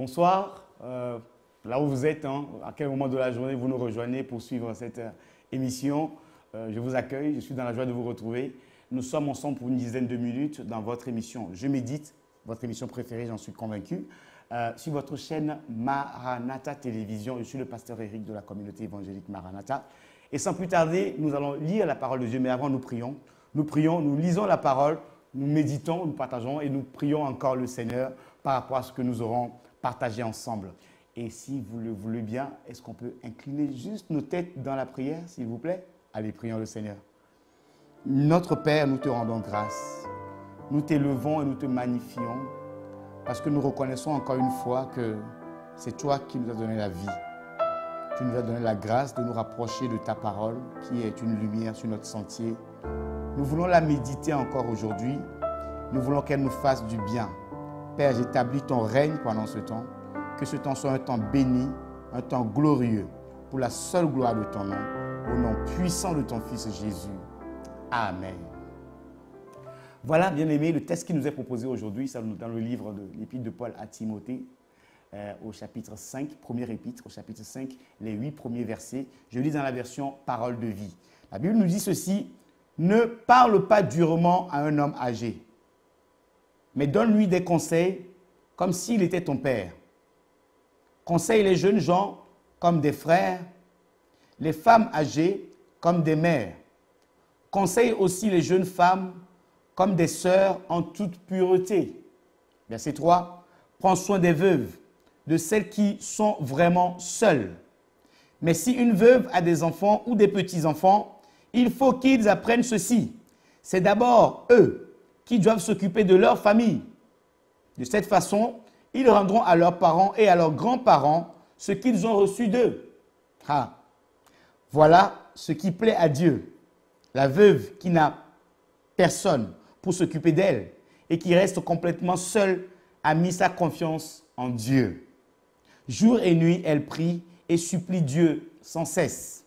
Bonsoir, là où vous êtes, à quel moment de la journée vous nous rejoignez pour suivre cette émission. Je vous accueille, je suis dans la joie de vous retrouver. Nous sommes ensemble pour une dizaine de minutes dans votre émission Je médite, votre émission préférée, j'en suis convaincu, sur votre chaîne Maranatha Télévision. Je suis le pasteur Eric de la communauté évangélique Maranatha. Et sans plus tarder, nous allons lire la parole de Dieu, mais avant nous prions. Nous prions, nous lisons la parole, nous méditons, nous partageons et nous prions encore le Seigneur par rapport à ce que nous aurons partagé ensemble. Et si vous le voulez bien, est-ce qu'on peut incliner juste nos têtes dans la prière, s'il vous plaît? Allez, prions le Seigneur. Notre Père, nous te rendons grâce. Nous t'élevons et nous te magnifions parce que nous reconnaissons encore une fois que c'est toi qui nous as donné la vie. Tu nous as donné la grâce de nous rapprocher de ta parole qui est une lumière sur notre sentier. Nous voulons la méditer encore aujourd'hui. Nous voulons qu'elle nous fasse du bien. Père, j'établis ton règne pendant ce temps. Que ce temps soit un temps béni, un temps glorieux, pour la seule gloire de ton nom, au nom puissant de ton Fils Jésus. Amen. Voilà, bien-aimés, le texte qui nous est proposé aujourd'hui, c'est dans le livre de l'Épître de Paul à Timothée, au chapitre 5, premier épître, au chapitre 5, les 8 premiers versets. Je lis dans la version Parole de vie. La Bible nous dit ceci: ne parle pas durement à un homme âgé, mais donne-lui des conseils comme s'il était ton père. Conseille les jeunes gens comme des frères, les femmes âgées comme des mères. Conseille aussi les jeunes femmes comme des sœurs en toute pureté. Verset 3. Prends soin des veuves, de celles qui sont vraiment seules. Mais si une veuve a des enfants ou des petits-enfants, il faut qu'ils apprennent ceci. C'est d'abord eux qui doivent s'occuper de leur famille. De cette façon, ils rendront à leurs parents et à leurs grands-parents ce qu'ils ont reçu d'eux. Voilà ce qui plaît à Dieu. La veuve qui n'a personne pour s'occuper d'elle et qui reste complètement seule a mis sa confiance en Dieu. Jour et nuit, elle prie et supplie Dieu sans cesse.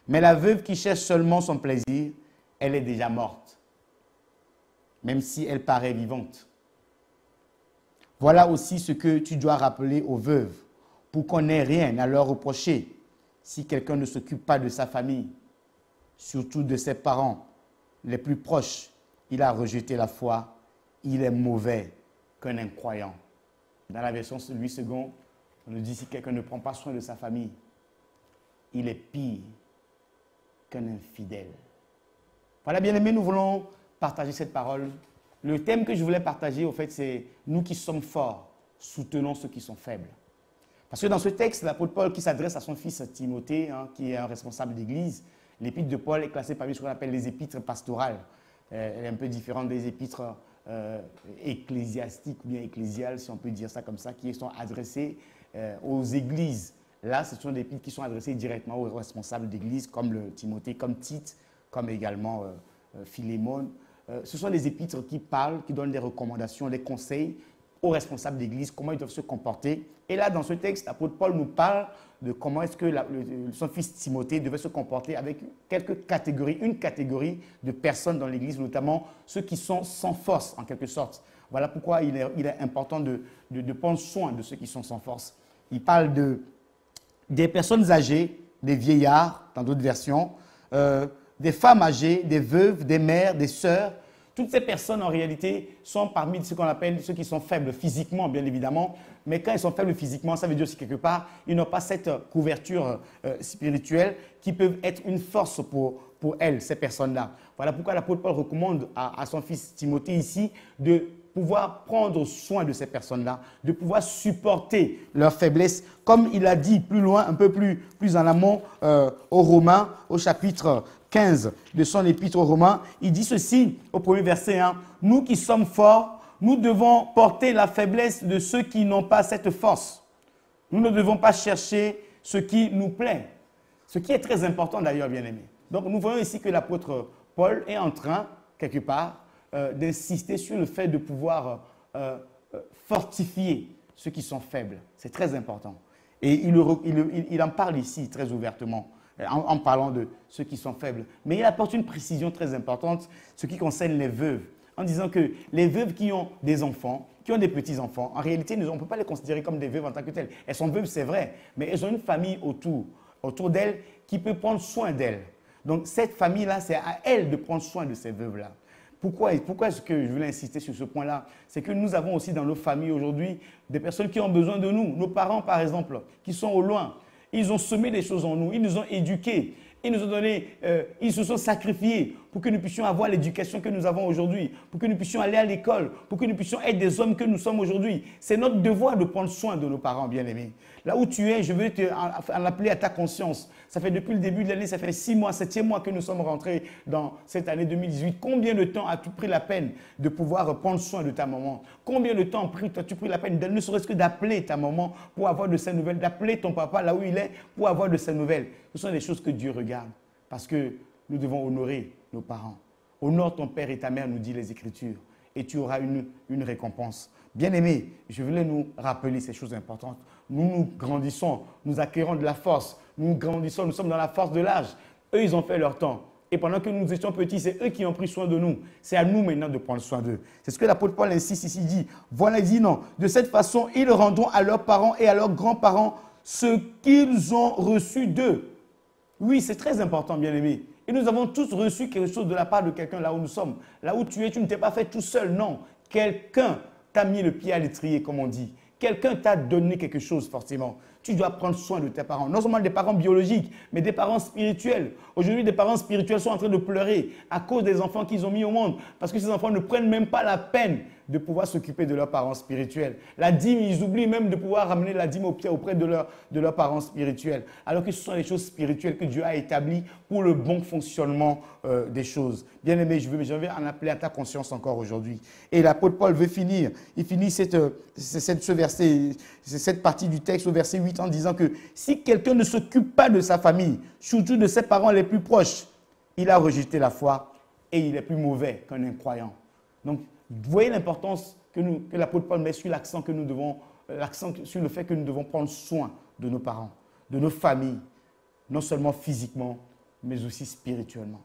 Mais la veuve qui cherche seulement son plaisir, elle est déjà morte, même si elle paraît vivante. Voilà aussi ce que tu dois rappeler aux veuves, pour qu'on n'ait rien à leur reprocher si quelqu'un ne s'occupe pas de sa famille, surtout de ses parents les plus proches. Il a rejeté la foi, il est mauvais qu'un incroyant. Dans la version 8 secondes, on nous dit si quelqu'un ne prend pas soin de sa famille, il est pire qu'un infidèle. Voilà, bien-aimés, nous voulons partager cette parole. Le thème que je voulais partager, au fait, c'est « Nous qui sommes forts, soutenons ceux qui sont faibles ». Parce que dans ce texte, l'apôtre Paul qui s'adresse à son fils Timothée, qui est un responsable d'église, l'épître de Paul est classée parmi ce qu'on appelle les épîtres pastorales. Elle est un peu différente des épîtres ecclésiastiques ou bien ecclésiales, si on peut dire ça comme ça, qui sont adressées aux églises. Là, ce sont des épîtres qui sont adressés directement aux responsables d'église, comme le Timothée, comme Tite, comme également Philémon. Ce sont des épîtres qui parlent, qui donnent des recommandations, des conseils aux responsables d'église, comment ils doivent se comporter. Et là, dans ce texte, l'apôtre Paul nous parle de comment est-ce que son fils Timothée devait se comporter avec quelques catégories, une catégorie de personnes dans l'église, notamment ceux qui sont sans force, en quelque sorte. Voilà pourquoi il est important de prendre soin de ceux qui sont sans force. Il parle des personnes âgées, des vieillards, dans d'autres versions, des femmes âgées, des veuves, des mères, des sœurs. Toutes ces personnes, en réalité, sont parmi ce qu'on appelle ceux qui sont faibles physiquement, bien évidemment. Mais quand ils sont faibles physiquement, ça veut dire aussi quelque part, ils n'ont pas cette couverture spirituelle qui peut être une force pour elles, ces personnes-là. Voilà pourquoi l'apôtre Paul recommande à son fils Timothée ici de pouvoir prendre soin de ces personnes-là, de pouvoir supporter leur faiblesse, comme il a dit plus loin, un peu plus en amont, aux Romains, au chapitre 15 de son épître aux Romains. Il dit ceci au premier verset, nous qui sommes forts, nous devons porter la faiblesse de ceux qui n'ont pas cette force. Nous ne devons pas chercher ce qui nous plaît. Ce qui est très important d'ailleurs, bien-aimés. Donc nous voyons ici que l'apôtre Paul est en train, quelque part, d'insister sur le fait de pouvoir fortifier ceux qui sont faibles. C'est très important. Et il en parle ici très ouvertement, en parlant de ceux qui sont faibles. Mais il apporte une précision très importante, ce qui concerne les veuves. en disant que les veuves qui ont des enfants, qui ont des petits-enfants, en réalité, on ne peut pas les considérer comme des veuves en tant que telles. Elles sont veuves, c'est vrai, mais elles ont une famille autour d'elles qui peut prendre soin d'elles. Donc cette famille-là, c'est à elle de prendre soin de ces veuves-là. Pourquoi est-ce que je voulais insister sur ce point-là? C'est que nous avons aussi dans nos familles aujourd'hui des personnes qui ont besoin de nous. Nos parents, par exemple, qui sont au loin. Ils ont semé des choses en nous, ils nous ont éduqués, ils nous ont donné, ils se sont sacrifiés pour que nous puissions avoir l'éducation que nous avons aujourd'hui, pour que nous puissions aller à l'école, pour que nous puissions être des hommes que nous sommes aujourd'hui. C'est notre devoir de prendre soin de nos parents bien-aimés. Là où tu es, je veux en appeler à ta conscience. Ça fait depuis le début de l'année, ça fait 6 mois, 7e mois que nous sommes rentrés dans cette année 2018. Combien de temps as-tu pris la peine de pouvoir prendre soin de ta maman? Combien de temps as-tu pris la peine, ne serait-ce que d'appeler ta maman pour avoir de ses nouvelles, d'appeler ton papa là où il est pour avoir de ses nouvelles? Ce sont des choses que Dieu regarde parce que nous devons honorer nos parents. Honore ton père et ta mère, nous dit les Écritures, et tu auras une récompense. Bien-aimés, je voulais nous rappeler ces choses importantes. Nous grandissons, nous acquérons de la force, nous grandissons, nous sommes dans la force de l'âge. Eux, ils ont fait leur temps. Et pendant que nous étions petits, c'est eux qui ont pris soin de nous. C'est à nous maintenant de prendre soin d'eux. C'est ce que l'apôtre Paul insiste ici, dit. Voilà, il dit non. De cette façon, ils rendront à leurs parents et à leurs grands-parents ce qu'ils ont reçu d'eux. Oui, c'est très important, bien-aimés. Et nous avons tous reçu quelque chose de la part de quelqu'un là où nous sommes. Là où tu es, tu ne t'es pas fait tout seul, non. Quelqu'un t'a mis le pied à l'étrier, comme on dit. Quelqu'un t'a donné quelque chose, forcément. Tu dois prendre soin de tes parents. Non seulement des parents biologiques, mais des parents spirituels. Aujourd'hui, des parents spirituels sont en train de pleurer à cause des enfants qu'ils ont mis au monde. Parce que ces enfants ne prennent même pas la peine de pouvoir s'occuper de leurs parents spirituels. La dîme, ils oublient même de pouvoir ramener la dîme auprès de leurs parents spirituels. Alors que ce sont les choses spirituelles que Dieu a établies pour le bon fonctionnement des choses. Bien-aimé, je vais en appeler à ta conscience encore aujourd'hui. Et l'apôtre Paul veut finir. Il finit cette partie du texte au verset 8 en disant que si quelqu'un ne s'occupe pas de sa famille, surtout de ses parents les plus proches, il a rejeté la foi et il est plus mauvais qu'un incroyant. Donc, vous voyez l'importance que l'apôtre Paul met sur l'accent sur le fait que nous devons prendre soin de nos parents, de nos familles, non seulement physiquement, mais aussi spirituellement.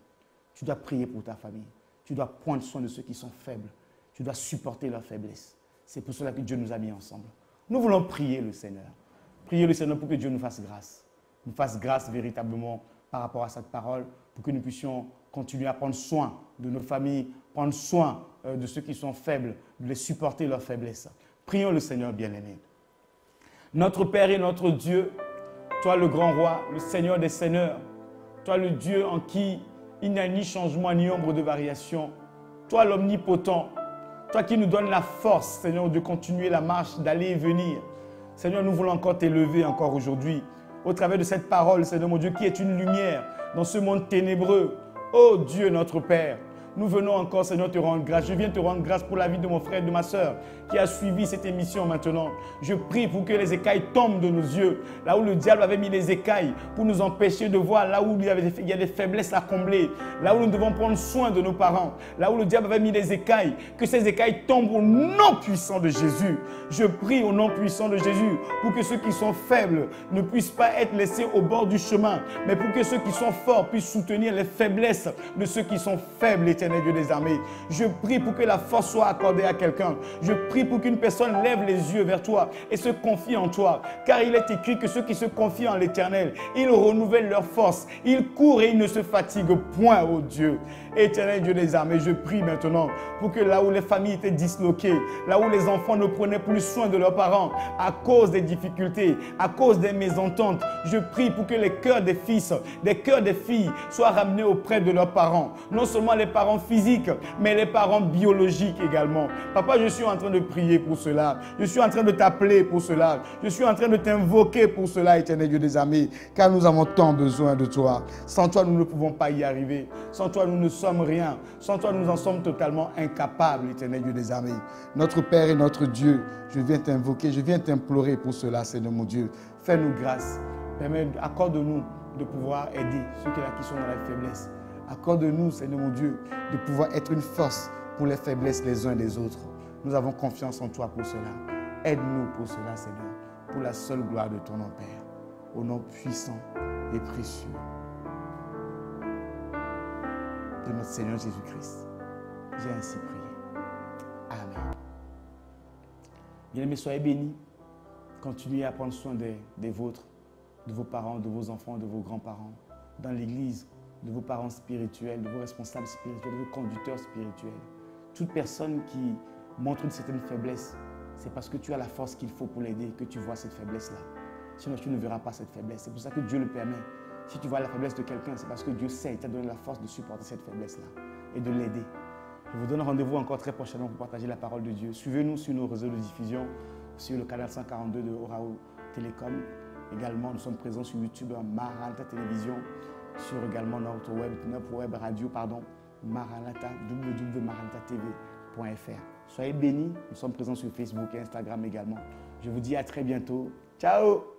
Tu dois prier pour ta famille. Tu dois prendre soin de ceux qui sont faibles. Tu dois supporter leurs faiblesses. C'est pour cela que Dieu nous a mis ensemble. Nous voulons prier le Seigneur. Prier le Seigneur pour que Dieu nous fasse grâce. Nous fasse grâce véritablement par rapport à cette parole, pour que nous puissions continuer à prendre soin de nos familles, prendre soin de ceux qui sont faibles, de les supporter leurs faiblesses. Prions le Seigneur bien-aimé. Notre Père et notre Dieu, toi le grand roi, le Seigneur des seigneurs, toi le Dieu en qui il n'y a ni changement ni ombre de variation, toi l'omnipotent, toi qui nous donnes la force, Seigneur, de continuer la marche, d'aller et venir. Seigneur, nous voulons encore t'élever encore aujourd'hui, au travers de cette parole, Seigneur mon Dieu, qui est une lumière dans ce monde ténébreux. Oh Dieu notre Père, nous venons encore, Seigneur, te rendre grâce. Je viens te rendre grâce pour la vie de mon frère et de ma soeur qui a suivi cette émission maintenant. Je prie pour que les écailles tombent de nos yeux, là où le diable avait mis les écailles pour nous empêcher de voir, là où il y a des faiblesses à combler, là où nous devons prendre soin de nos parents, là où le diable avait mis les écailles, que ces écailles tombent au nom puissant de Jésus. Je prie au nom puissant de Jésus pour que ceux qui sont faibles ne puissent pas être laissés au bord du chemin, mais pour que ceux qui sont forts puissent soutenir les faiblesses de ceux qui sont faibles, Éternel Dieu des armées. Je prie pour que la force soit accordée à quelqu'un. Je prie pour qu'une personne lève les yeux vers toi et se confie en toi. Car il est écrit que ceux qui se confient en l'Éternel, ils renouvellent leur force. Ils courent et ils ne se fatiguent point, ô Dieu. Éternel Dieu des armées, je prie maintenant pour que là où les familles étaient disloquées, là où les enfants ne prenaient plus soin de leurs parents à cause des difficultés, à cause des mésententes, je prie pour que les cœurs des fils, des cœurs des filles soient ramenés auprès de leurs parents. Non seulement les parents physiques, mais les parents biologiques également. Papa, je suis en train de prier pour cela. Je suis en train de t'appeler pour cela. Je suis en train de t'invoquer pour cela, Éternel Dieu des armées, car nous avons tant besoin de toi. Sans toi, nous ne pouvons pas y arriver. Sans toi, nous ne sommes rien. Sans toi, nous en sommes totalement incapables, Éternel Dieu des armées. Notre Père et notre Dieu, je viens t'invoquer, je viens t'implorer pour cela, Seigneur mon Dieu. Fais-nous grâce. Accorde-nous de pouvoir aider ceux qui sont dans la faiblesse. Accorde-nous, Seigneur mon Dieu, de pouvoir être une force pour les faiblesses les uns des autres. Nous avons confiance en toi pour cela. Aide-nous pour cela, Seigneur, pour la seule gloire de ton nom, Père. Au nom puissant et précieux de notre Seigneur Jésus-Christ. J'ai ainsi prié. Bien-aimés, soyez bénis. Continuez à prendre soin des vôtres, de vos parents, de vos enfants, de vos grands-parents, dans l'église, de vos parents spirituels, de vos responsables spirituels, de vos conducteurs spirituels. Toute personne qui montre une certaine faiblesse, c'est parce que tu as la force qu'il faut pour l'aider que tu vois cette faiblesse-là. Sinon, tu ne verras pas cette faiblesse. C'est pour ça que Dieu le permet. Si tu vois la faiblesse de quelqu'un, c'est parce que Dieu sait, il t'a donné la force de supporter cette faiblesse-là et de l'aider. Je vous donne rendez-vous encore très prochainement pour partager la parole de Dieu. Suivez-nous sur nos réseaux de diffusion, sur le canal 142 de Orao Télécom. Également, nous sommes présents sur YouTube, Maranatha Télévision, sur également notre web radio, Maranatha, www.maranathatv.fr. Soyez bénis, nous sommes présents sur Facebook et Instagram également. Je vous dis à très bientôt. Ciao!